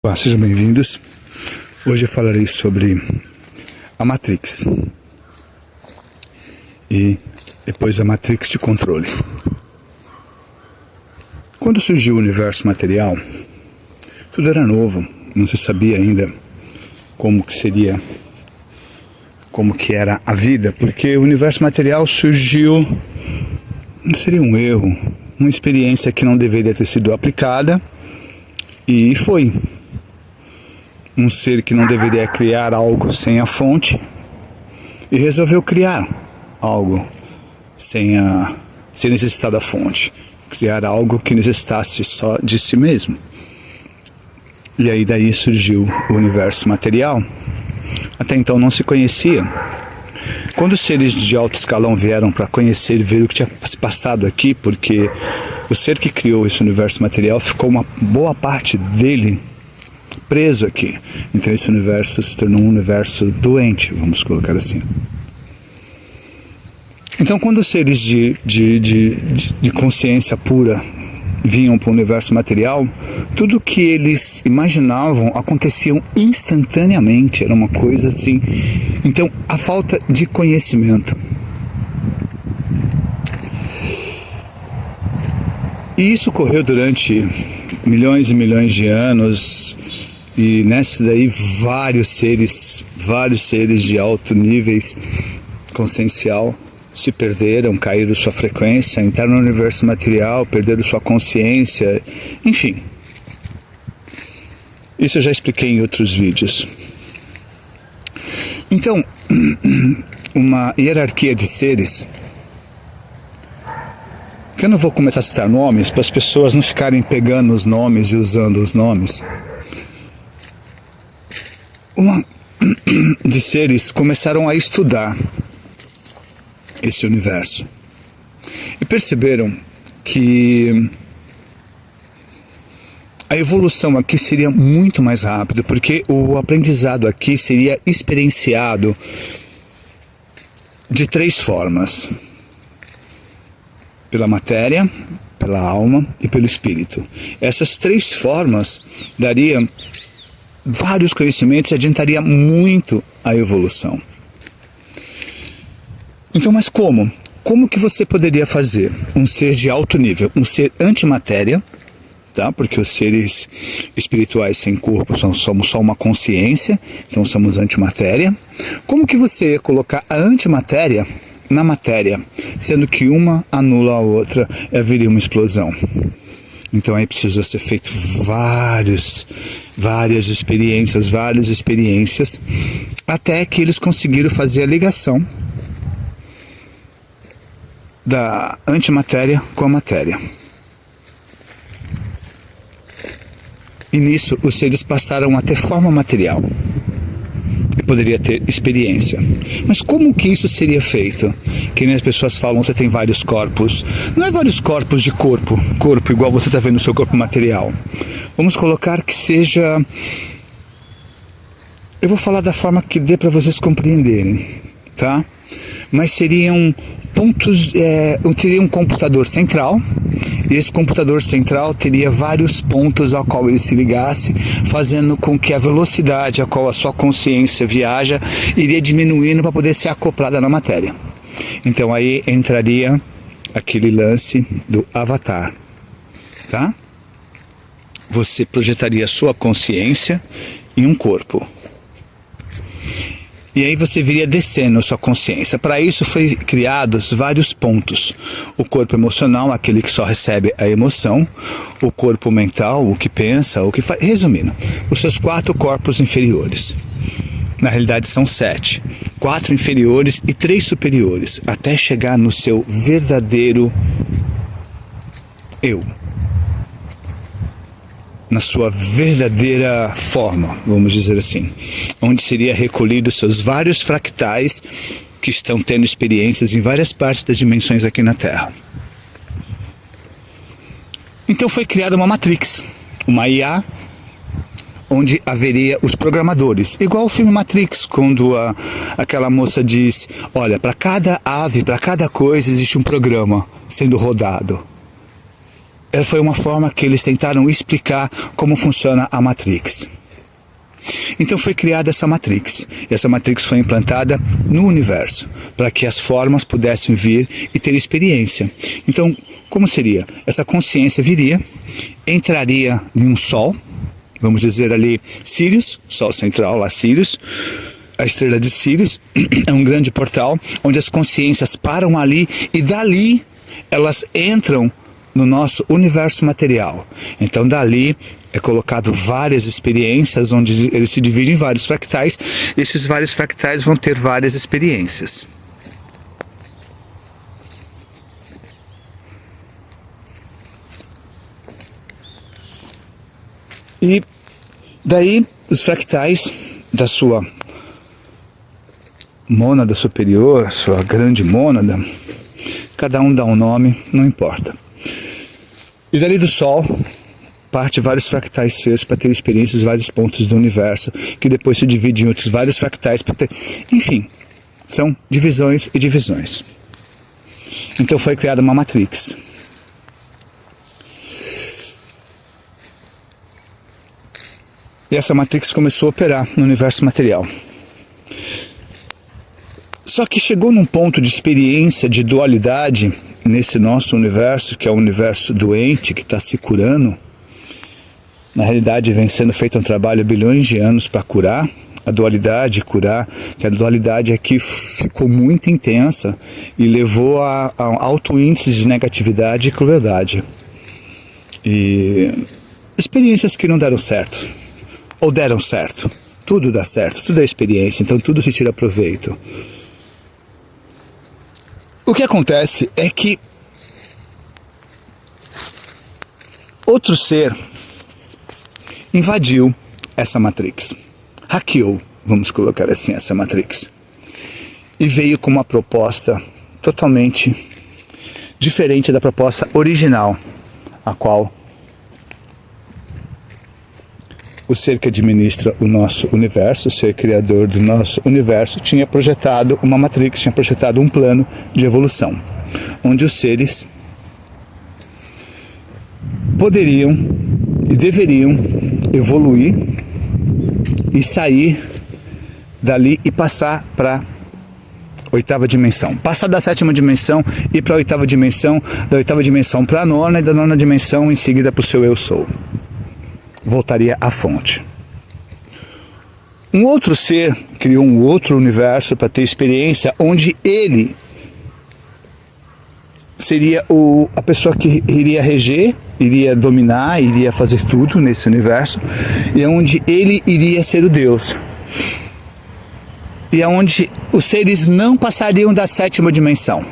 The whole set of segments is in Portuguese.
Olá, sejam bem-vindos. Hoje eu falarei sobre a Matrix e depois a Matrix de controle. Quando surgiu o universo material, tudo era novo, não se sabia ainda como que era a vida, porque o universo material surgiu, não seria um erro, uma experiência que não deveria ter sido aplicada e foi. Um ser que não deveria criar algo sem a fonte e resolveu criar algo sem necessitar da fonte, criar algo que necessitasse só de si mesmo. E aí daí surgiu o universo material. Até então não se conhecia. Quando os seres de alto escalão vieram para conhecer e ver o que tinha se passado aqui, porque o ser que criou esse universo material ficou uma boa parte dele preso aqui. Então esse universo se tornou um universo doente, vamos colocar assim. Então quando os seres de consciência pura vinham para o universo material, tudo que eles imaginavam aconteciam instantaneamente, era uma coisa assim. Então a falta de conhecimento. E isso ocorreu durante milhões e milhões de anos. E nessa daí vários seres de alto nível consciencial se perderam, caíram sua frequência, entraram no universo material, perderam sua consciência, enfim. Isso eu já expliquei em outros vídeos. Então, uma hierarquia de seres, que eu não vou começar a citar nomes, para as pessoas não ficarem pegando os nomes e usando os nomes. De seres começaram a estudar esse universo e perceberam que a evolução aqui seria muito mais rápida, porque o aprendizado aqui seria experienciado de 3 formas: pela matéria, pela alma e pelo espírito. Essas 3 formas dariam vários conhecimentos e adiantaria muito a evolução. Então, mas como? Como que você poderia fazer um ser de alto nível, um ser antimatéria, tá? Porque os seres espirituais sem corpo somos só uma consciência, então somos antimatéria. Como que você ia colocar a antimatéria na matéria, sendo que uma anula a outra e haveria uma explosão? Então aí precisou ser feito várias experiências, até que eles conseguiram fazer a ligação da antimatéria com a matéria. E nisso os seres passaram a ter forma material. E poderia ter experiência. Mas como que isso seria feito? Que nem as pessoas falam, você tem vários corpos. Não é vários corpos de corpo igual você está vendo no seu corpo material. Vamos colocar que seja... Eu vou falar da forma que dê para vocês compreenderem, tá? Mas seriam pontos... teria um computador central, e esse computador central teria vários pontos ao qual ele se ligasse, fazendo com que a velocidade a qual a sua consciência viaja iria diminuindo para poder ser acoplada na matéria. Então aí entraria aquele lance do avatar, tá? Você projetaria a sua consciência em um corpo. E aí você viria descendo a sua consciência. Para isso foi criados vários pontos. O corpo emocional, aquele que só recebe a emoção. O corpo mental, o que pensa, o que faz. Resumindo, os seus 4 corpos inferiores. Na realidade são 7. 4 inferiores e 3 superiores. Até chegar no seu verdadeiro eu. Na sua verdadeira forma, vamos dizer assim, onde seria recolhido seus vários fractais que estão tendo experiências em várias partes das dimensões aqui na Terra. Então foi criada uma Matrix, uma IA, onde haveria os programadores, igual o filme Matrix, quando aquela moça diz, olha, para cada ave, para cada coisa existe um programa sendo rodado. foi uma forma que eles tentaram explicar como funciona a Matrix. Então foi criada essa Matrix. E essa Matrix foi implantada no universo, para que as formas pudessem vir e ter experiência. Então, como seria? Essa consciência viria, entraria em um sol, vamos dizer ali Sirius, sol central lá Sirius, a estrela de Sirius é um grande portal, onde as consciências param ali e dali elas entram no nosso universo material. Então dali é colocado várias experiências, onde eles se dividem em vários fractais. Esses vários fractais vão ter várias experiências. E daí os fractais da sua mônada superior, sua grande mônada, cada um dá um nome, não importa. E dali do Sol parte vários fractais seus para ter experiências em vários pontos do universo, que depois se dividem em outros vários fractais para ter... Enfim, são divisões e divisões. Então foi criada uma Matrix. E essa Matrix começou a operar no universo material. Só que chegou num ponto de experiência, de dualidade, nesse nosso universo, que é o universo doente, que está se curando. Na realidade, vem sendo feito um trabalho há bilhões de anos para curar a dualidade, que a dualidade aqui ficou muito intensa e levou a alto índice de negatividade e crueldade. E experiências que não deram certo, ou deram certo. Tudo dá certo, tudo é experiência, então tudo se tira proveito. O que acontece é que outro ser invadiu essa Matrix, hackeou, vamos colocar assim, essa Matrix, e veio com uma proposta totalmente diferente da proposta original, a qual o ser que administra o nosso universo, o ser criador do nosso universo, tinha projetado uma Matrix, tinha projetado um plano de evolução, onde os seres poderiam e deveriam evoluir e sair dali e passar para a 8ª dimensão. Passar da 7ª dimensão e para a 8ª dimensão, da 8ª dimensão para a 9ª e da 9ª dimensão em seguida para o seu eu sou. Voltaria à fonte. Um outro ser criou um outro universo para ter experiência, onde ele seria a pessoa que iria reger, iria dominar, iria fazer tudo nesse universo, e onde ele iria ser o Deus. E onde os seres não passariam da 7ª dimensão.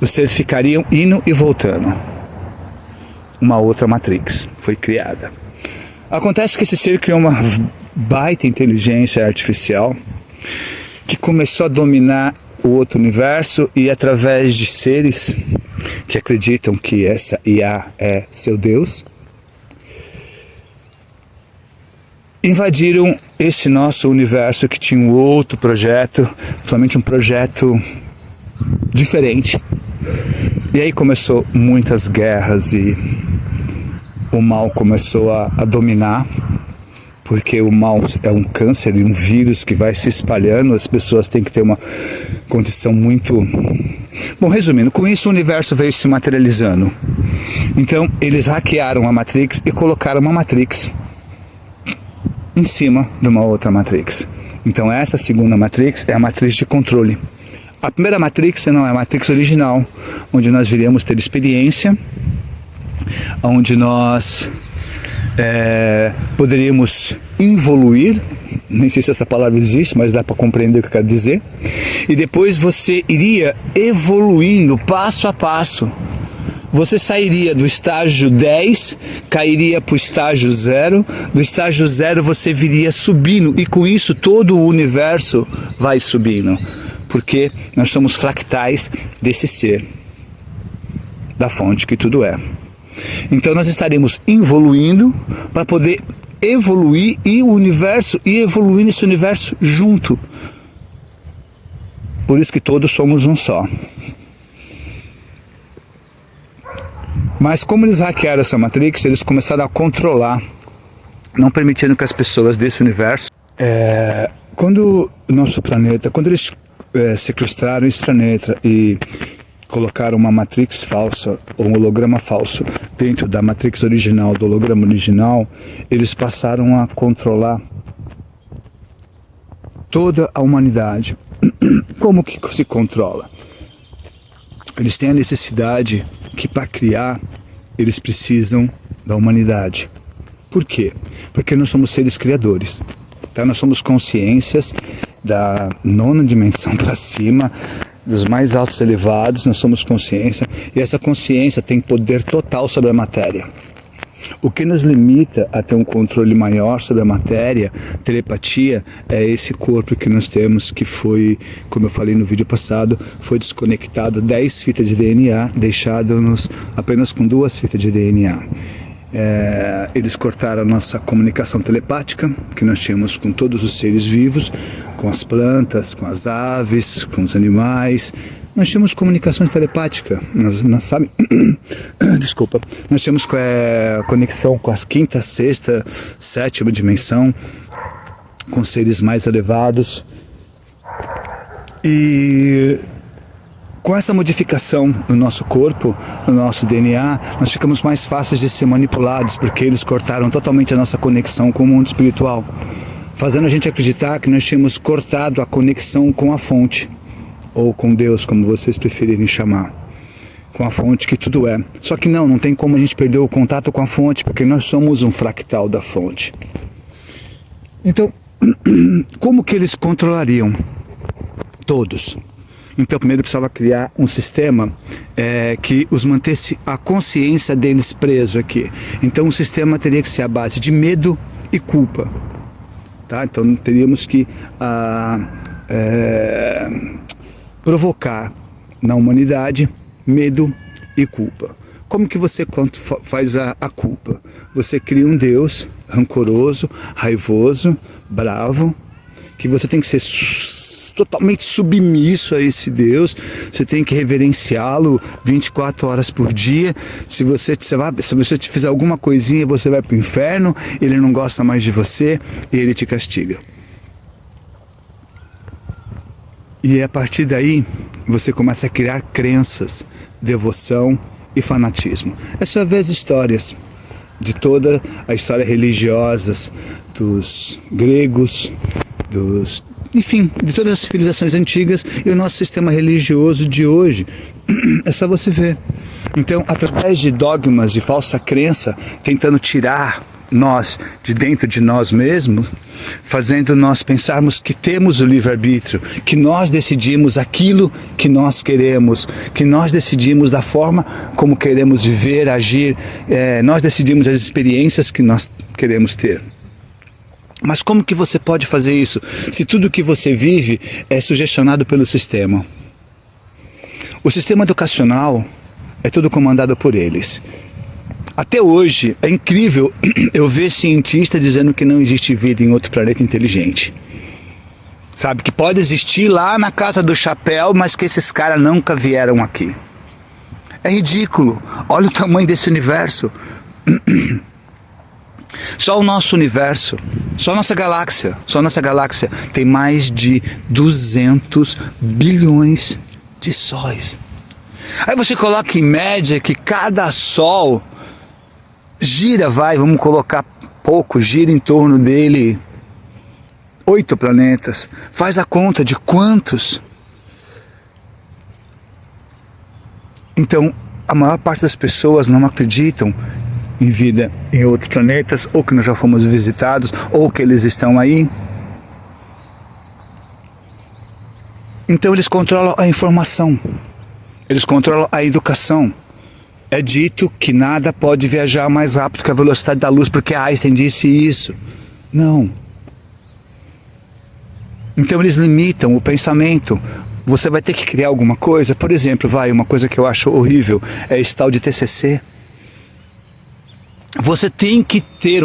Os seres ficariam indo e voltando. Uma outra Matrix foi criada. Acontece que esse ser criou uma baita inteligência artificial que começou a dominar o outro universo, e através de seres que acreditam que essa IA é seu Deus, invadiram esse nosso universo que tinha um outro projeto, somente um projeto diferente. E aí começou muitas guerras e o mal começou a dominar, porque o mal é um câncer e um vírus que vai se espalhando, as pessoas têm que ter uma condição muito... Bom, resumindo, com isso o universo veio se materializando. Então eles hackearam a Matrix e colocaram uma Matrix em cima de uma outra Matrix. Então essa segunda Matrix é a Matrix de controle. A primeira Matrix não é a Matrix original, onde nós viríamos ter experiência, onde nós poderíamos evoluir, nem sei se essa palavra existe, mas dá para compreender o que eu quero dizer, e depois você iria evoluindo passo a passo. Você sairia do estágio 10, cairia para o estágio 0, do estágio 0 você viria subindo, e com isso todo o universo vai subindo, porque nós somos fractais desse ser, da fonte que tudo é. Então nós estaremos evoluindo para poder evoluir e o universo e evoluir nesse universo junto. Por isso que todos somos um só. Mas como eles hackearam essa Matrix, eles começaram a controlar, não permitindo que as pessoas desse universo... Quando o nosso planeta, quando eles sequestraram esse planeta e colocaram uma Matrix falsa, ou um holograma falso, dentro da Matrix original, do holograma original, eles passaram a controlar toda a humanidade. Como que se controla? Eles têm a necessidade que para criar, eles precisam da humanidade. Por quê? Porque nós somos seres criadores. Tá? Nós somos consciências da 9ª dimensão para cima, dos mais altos elevados, nós somos consciência, e essa consciência tem poder total sobre a matéria. O que nos limita a ter um controle maior sobre a matéria, telepatia, é esse corpo que nós temos, que foi, como eu falei no vídeo passado, foi desconectado 10 fitas de DNA, deixado-nos apenas com 2 fitas de DNA. Eles cortaram a nossa comunicação telepática, que nós tínhamos com todos os seres vivos, com as plantas, com as aves, com os animais. Nós tínhamos comunicação telepática, sabe? Desculpa. Nós tínhamos conexão com as 5ª, 6ª, 7ª dimensão, com seres mais elevados. E com essa modificação no nosso corpo, no nosso DNA, nós ficamos mais fáceis de ser manipulados, porque eles cortaram totalmente a nossa conexão com o mundo espiritual, fazendo a gente acreditar que nós tínhamos cortado a conexão com a fonte, ou com Deus, como vocês preferirem chamar, com a fonte que tudo é. Só que não tem como a gente perder o contato com a fonte, porque nós somos um fractal da fonte. Então, como que eles controlariam? Todos. Então primeiro precisava criar um sistema que os mantesse a consciência deles preso aqui. Então o sistema teria que ser a base de medo e culpa. Tá? Então teríamos que provocar na humanidade medo e culpa. Como que você faz a culpa? Você cria um Deus rancoroso, raivoso, bravo, que você tem que ser totalmente submisso a esse Deus, você tem que reverenciá-lo 24 horas por dia. Se você te fizer alguma coisinha, você vai para o inferno, ele não gosta mais de você e ele te castiga. E a partir daí, você começa a criar crenças, devoção e fanatismo. É só ver as histórias de toda a história religiosas dos gregos, enfim, de todas as civilizações antigas e o nosso sistema religioso de hoje. É só você ver. Então, através de dogmas de falsa crença, tentando tirar nós de dentro de nós mesmos, fazendo nós pensarmos que temos o livre-arbítrio, que nós decidimos aquilo que nós queremos, que nós decidimos da forma como queremos viver, agir, nós decidimos as experiências que nós queremos ter. Mas como que você pode fazer isso se tudo que você vive é sugestionado pelo sistema? O sistema educacional é tudo comandado por eles. Até hoje é incrível eu ver cientista dizendo que não existe vida em outro planeta inteligente. Sabe, que pode existir lá na casa do chapéu, mas que esses caras nunca vieram aqui. É ridículo. Olha o tamanho desse universo. Só o nosso universo, só a nossa galáxia tem mais de 200 bilhões de sóis. Aí você coloca em média que cada sol gira, vamos colocar pouco, gira em torno dele 8 planetas. Faz a conta de quantos. Então, a maior parte das pessoas não acreditam em vida em outros planetas, ou que nós já fomos visitados, ou que eles estão aí. Então eles controlam a informação, eles controlam a educação. É dito que nada pode viajar mais rápido que a velocidade da luz, porque Einstein disse isso. Não. Então eles limitam o pensamento. Você vai ter que criar alguma coisa. Por exemplo, uma coisa que eu acho horrível é esse tal de TCC. Você tem que você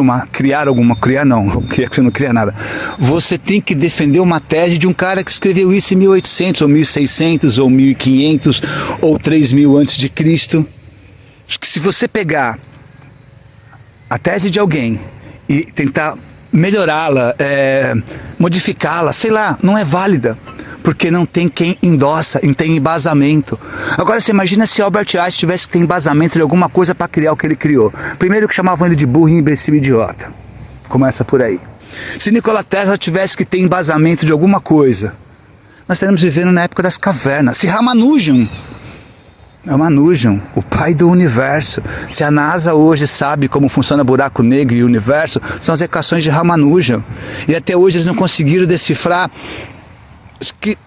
não cria nada. Você tem que defender uma tese de um cara que escreveu isso em 1800, ou 1600, ou 1500, ou 3000 antes de Cristo. que se você pegar a tese de alguém e tentar melhorá-la, modificá-la, sei lá, não é válida, porque não tem quem endossa, não tem embasamento. Agora você imagina se Albert Einstein tivesse que ter embasamento de alguma coisa para criar o que ele criou. Primeiro que chamavam ele de burro, imbecil, idiota. Começa por aí. Se Nikola Tesla tivesse que ter embasamento de alguma coisa, nós estaríamos vivendo na época das cavernas. Se Ramanujan, o pai do universo, se a NASA hoje sabe como funciona buraco negro e o universo, são as equações de Ramanujan. E até hoje eles não conseguiram decifrar, se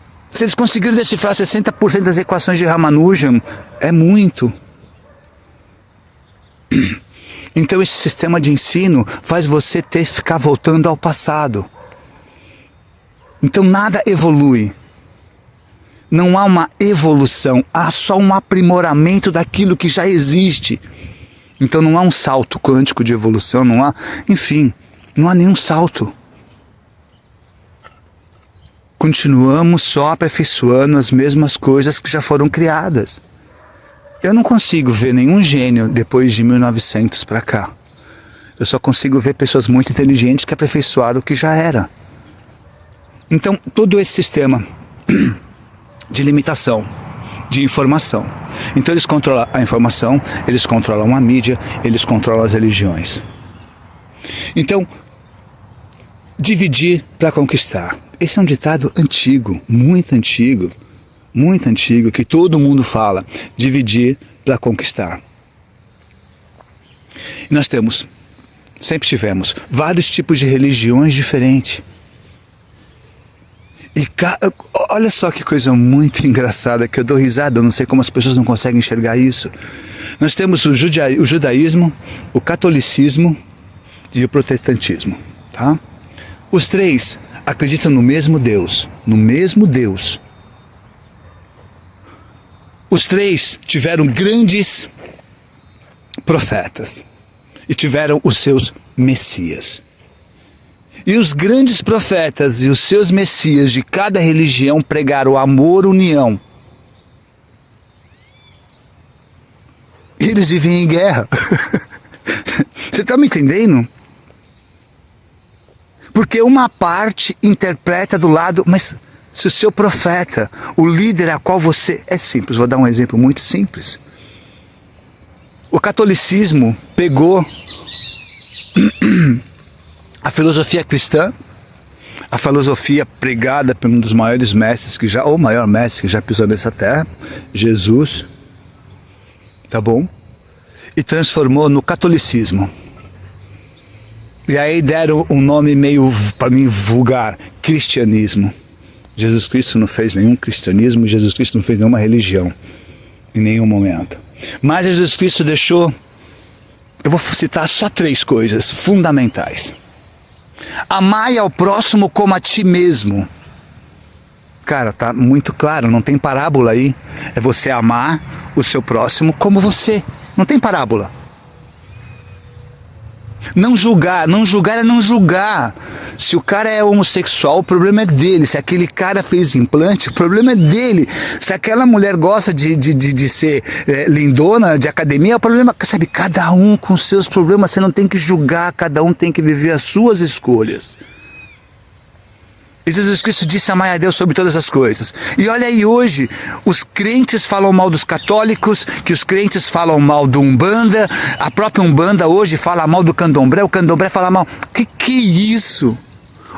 eles conseguiram decifrar 60% das equações de Ramanujan, é muito. Então esse sistema de ensino faz você ter que ficar voltando ao passado. Então nada evolui. Não há uma evolução, há só um aprimoramento daquilo que já existe. Então não há um salto quântico de evolução, não há, enfim, não há nenhum salto. Continuamos só aperfeiçoando as mesmas coisas que já foram criadas. Eu não consigo ver nenhum gênio depois de 1900 para cá. Eu só consigo ver pessoas muito inteligentes que aperfeiçoaram o que já era. Então todo esse sistema de limitação, de informação. Então eles controlam a informação, eles controlam a mídia, eles controlam as religiões. Então, dividir para conquistar. Esse é um ditado antigo, muito antigo, que todo mundo fala. Dividir para conquistar. E nós sempre tivemos, vários tipos de religiões diferentes. E olha só que coisa muito engraçada, que eu dou risada, eu não sei como as pessoas não conseguem enxergar isso. Nós temos o judaísmo, o catolicismo e o protestantismo. Tá? Os três acreditam no mesmo Deus. Os três tiveram grandes profetas e tiveram os seus messias. E os grandes profetas e os seus messias de cada religião pregaram amor, união. E eles vivem em guerra. Você está me entendendo? Porque uma parte interpreta do lado, mas se o seu profeta, o líder a qual você... É simples, vou dar um exemplo muito simples. O catolicismo pegou a filosofia cristã, a filosofia pregada por um dos maiores mestres que já, ou o maior mestre que já pisou nessa terra, Jesus, tá bom? E transformou no catolicismo. E aí deram um nome meio, para mim, vulgar, cristianismo. Jesus Cristo não fez nenhum cristianismo, Jesus Cristo não fez nenhuma religião, em nenhum momento. Mas Jesus Cristo deixou, eu vou citar só 3 coisas fundamentais. Amai ao próximo como a ti mesmo. Cara, tá muito claro, não tem parábola aí. É você amar o seu próximo como você. Não tem parábola. Não julgar é não julgar. Se o cara é homossexual, o problema é dele. Se aquele cara fez implante, o problema é dele. Se aquela mulher gosta de ser lindona, de academia, o problema, sabe, cada um com seus problemas. Você não tem que julgar, cada um tem que viver as suas escolhas. E Jesus Cristo disse: amai a Deus sobre todas as coisas. E olha aí hoje, os crentes falam mal dos católicos, que os crentes falam mal do Umbanda, a própria Umbanda hoje fala mal do Candomblé, o Candomblé fala mal. Que é isso?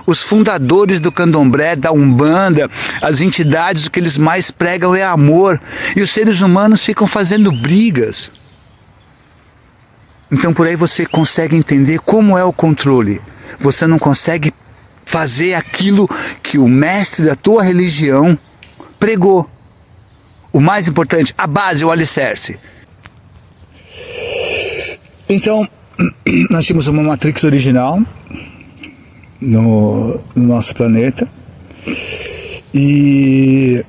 Os fundadores do Candomblé, da Umbanda, as entidades, o que eles mais pregam é amor. E os seres humanos ficam fazendo brigas. Então por aí você consegue entender como é o controle. Você não consegue fazer aquilo que o mestre da tua religião pregou. O mais importante, a base, o alicerce. Então, nós tínhamos uma matrix original no nosso planeta. E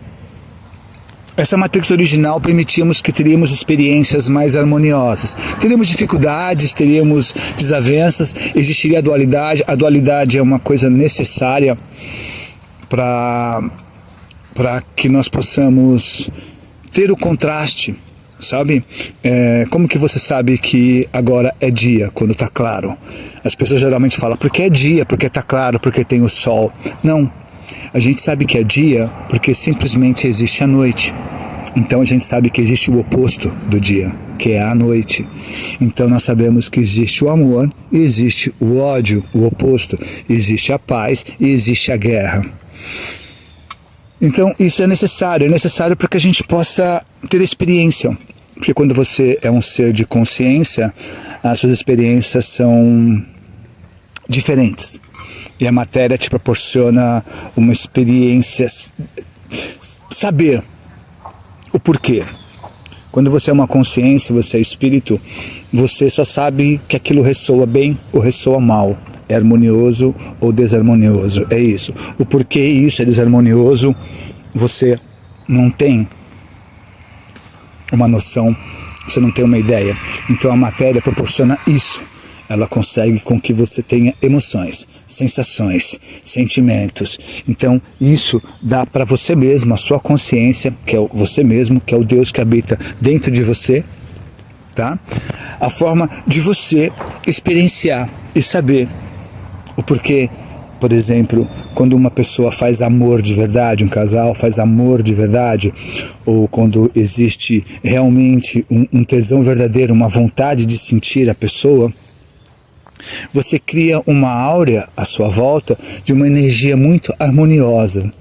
essa matrix original permitíamos que teríamos experiências mais harmoniosas. Teríamos dificuldades, teríamos desavenças, existiria a dualidade. A dualidade é uma coisa necessária para que nós possamos ter o contraste sabe? Como que você sabe que agora é dia, quando está claro? As pessoas geralmente falam, porque é dia, porque está claro, porque tem o sol. Não, a gente sabe que é dia porque simplesmente existe a noite. Então a gente sabe que existe o oposto do dia, que é a noite. Então nós sabemos que existe o amor e existe o ódio, o oposto. Existe a paz e existe a guerra. Então isso é necessário para que a gente possa ter experiência. Porque quando você é um ser de consciência, as suas experiências são diferentes. E a matéria te proporciona uma experiência, saber o porquê. Quando você é uma consciência, você é espírito, você só sabe que aquilo ressoa bem ou ressoa mal. É harmonioso ou desarmonioso, é isso. O porquê isso é desarmonioso, você não tem uma noção, você não tem uma ideia. Então a matéria proporciona isso. Ela consegue com que você tenha emoções, sensações, sentimentos. Então isso dá para você mesmo, a sua consciência, que é você mesmo, que é o Deus que habita dentro de você, tá? A forma de você experienciar e saber o porquê. Por exemplo, quando uma pessoa faz amor de verdade, um casal faz amor de verdade, ou quando existe realmente um tesão verdadeiro, uma vontade de sentir a pessoa, você cria uma áurea à sua volta de uma energia muito harmoniosa.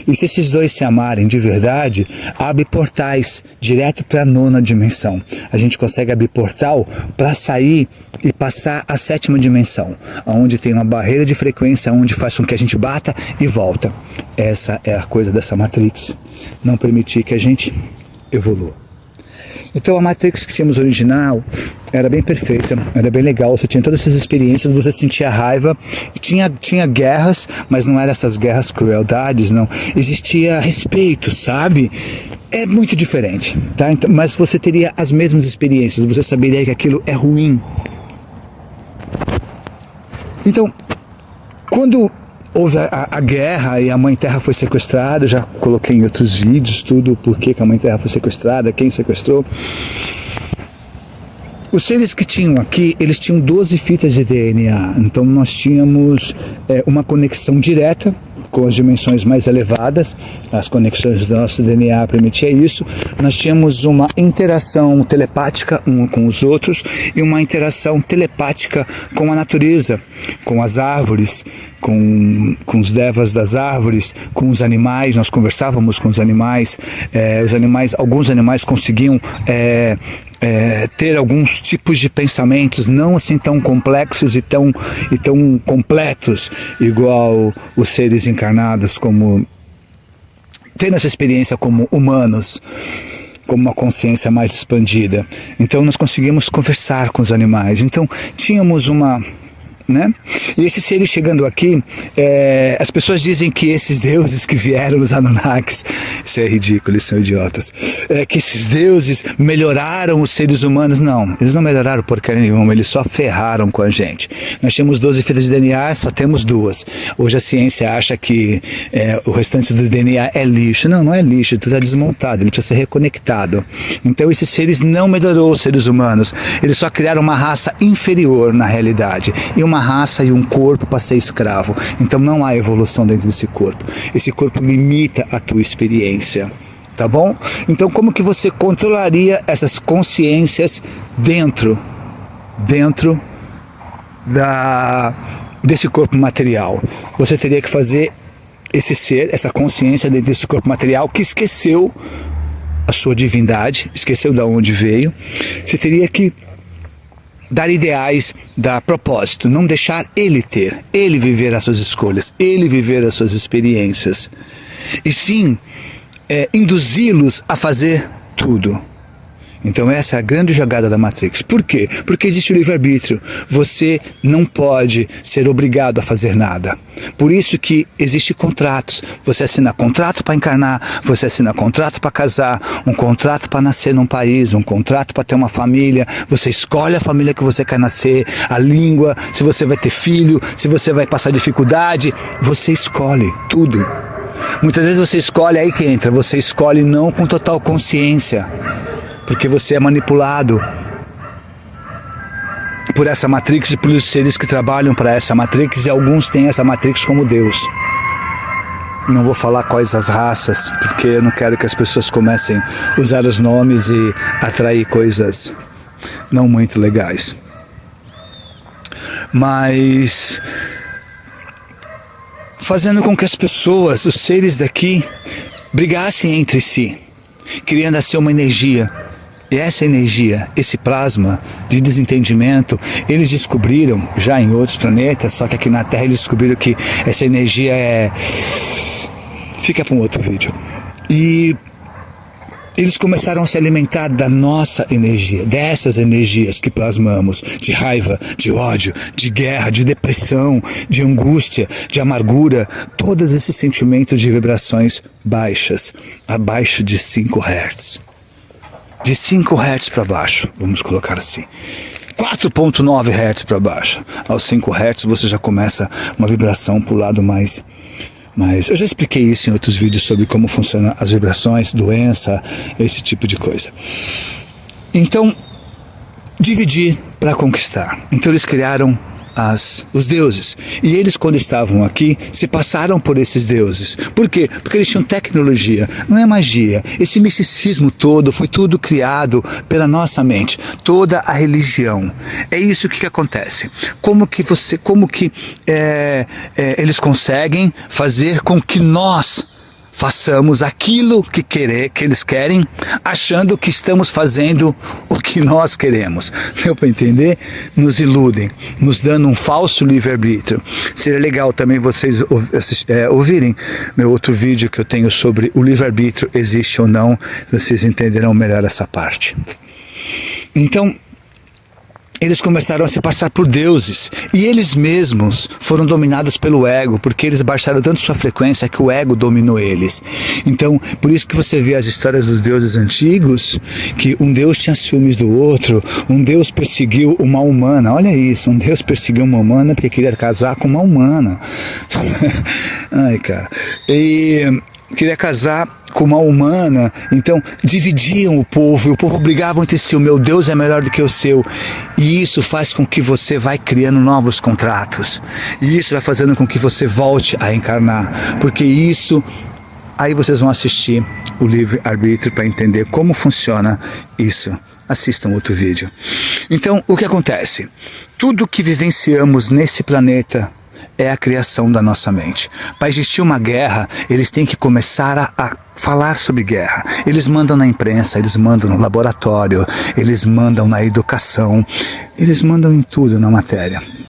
E se esses dois se amarem de verdade, abre portais direto para a 9ª dimensão. A gente consegue abrir portal para sair e passar a 7ª dimensão, onde tem uma barreira de frequência, onde faz com que a gente bata e volta. Essa é a coisa dessa Matrix. Não permitir que a gente evolua. Então a Matrix que tínhamos original era bem perfeita, era bem legal, você tinha todas essas experiências, você sentia raiva, tinha guerras, mas não eram essas guerras crueldades, não. Existia respeito, sabe? É muito diferente, tá? Então, mas você teria as mesmas experiências, você saberia que aquilo é ruim. Então, quando houve a guerra e a Mãe Terra foi sequestrada, eu já coloquei em outros vídeos tudo, por que a Mãe Terra foi sequestrada, quem sequestrou. Os seres que tinham aqui, eles tinham 12 fitas de DNA, então nós tínhamos uma conexão direta com as dimensões mais elevadas, as conexões do nosso DNA permitiam isso. Nós tínhamos uma interação telepática um com os outros e uma interação telepática com a natureza, com as árvores, com os devas das árvores, com os animais. Nós conversávamos com os animais, alguns animais conseguiam ter alguns tipos de pensamentos não assim tão complexos e tão completos, igual os seres encarnados, como tendo essa experiência como humanos, como uma consciência mais expandida. Então nós conseguimos conversar com os animais. Então tínhamos uma... né? E esses seres chegando aqui, as pessoas dizem que esses deuses que vieram, os Anunnakis, isso é ridículo, eles são idiotas, que esses deuses melhoraram os seres humanos. Não, eles não melhoraram porcaria nenhuma, eles só ferraram com a gente. Nós tínhamos 12 fitas de DNA, só temos 2. Hoje a ciência acha que o restante do DNA é lixo. Não, não é lixo, tudo é desmontado, ele precisa ser reconectado. Então esses seres não melhorou os seres humanos, eles só criaram uma raça inferior na realidade, e uma raça e um corpo para ser escravo. Então não há evolução dentro desse corpo. Esse corpo limita a tua experiência, tá bom? Então como que você controlaria essas consciências dentro desse corpo material? Você teria que fazer esse ser, essa consciência dentro desse corpo material que esqueceu a sua divindade, esqueceu de onde veio. Você teria que dar ideais, dar propósito, não deixar ele viver as suas escolhas, ele viver as suas experiências, e sim induzi-los a fazer tudo. Então essa é a grande jogada da Matrix. Por quê? Porque existe o livre-arbítrio. Você não pode ser obrigado a fazer nada. Por isso que existem contratos. Você assina contrato para encarnar, você assina contrato para casar, um contrato para nascer num país, um contrato para ter uma família. Você escolhe a família que você quer nascer, a língua, se você vai ter filho, se você vai passar dificuldade. Você escolhe tudo. Muitas vezes você escolhe, aí que entra, você escolhe não com total consciência. porque você é manipulado por essa Matrix e pelos seres que trabalham para essa Matrix, e alguns têm essa Matrix como Deus. Não vou falar quais as raças, porque eu não quero que as pessoas comecem a usar os nomes e atrair coisas não muito legais. Mas fazendo com que as pessoas, os seres daqui, brigassem entre si, criando assim uma energia. E essa energia, esse plasma de desentendimento, eles descobriram já em outros planetas, só que aqui na Terra eles descobriram que essa energia fica para um outro vídeo. E eles começaram a se alimentar da nossa energia, dessas energias que plasmamos, de raiva, de ódio, de guerra, de depressão, de angústia, de amargura, todos esses sentimentos de vibrações baixas, abaixo de 5 Hz. De 5 Hz para baixo, vamos colocar assim. 4.9 Hz para baixo. Aos 5 Hz você já começa uma vibração para o lado mais... Mas eu já expliquei isso em outros vídeos sobre como funcionam as vibrações, doença, esse tipo de coisa. Então, dividir para conquistar. Então eles criaram os deuses. E eles, quando estavam aqui, se passaram por esses deuses. Por quê? Porque eles tinham tecnologia. Não é magia. Esse misticismo todo foi tudo criado pela nossa mente. Toda a religião. É isso que acontece. Como que eles conseguem fazer com que nós façamos aquilo que eles querem, achando que estamos fazendo o que nós queremos. Deu para entender? Nos iludem, nos dando um falso livre-arbítrio. Seria legal também vocês ouvirem meu outro vídeo que eu tenho sobre o livre-arbítrio, existe ou não, vocês entenderão melhor essa parte. Então, eles começaram a se passar por deuses, e eles mesmos foram dominados pelo ego, porque eles baixaram tanto sua frequência que o ego dominou eles. Então, por isso que você vê as histórias dos deuses antigos, que um deus tinha ciúmes do outro, um deus perseguiu uma humana, olha isso, um deus perseguiu uma humana porque queria casar com uma humana. Ai, cara. E queria casar com uma humana, então dividiam o povo, e o povo brigava entre si, o meu Deus é melhor do que o seu, e isso faz com que você vai criando novos contratos, e isso vai fazendo com que você volte a encarnar, porque isso, aí vocês vão assistir o livre-arbítrio para entender como funciona isso. Assistam outro vídeo. Então, o que acontece? Tudo que vivenciamos nesse planeta é a criação da nossa mente. Para existir uma guerra, eles têm que começar a falar sobre guerra. Eles mandam na imprensa, eles mandam no laboratório, eles mandam na educação, eles mandam em tudo na matéria.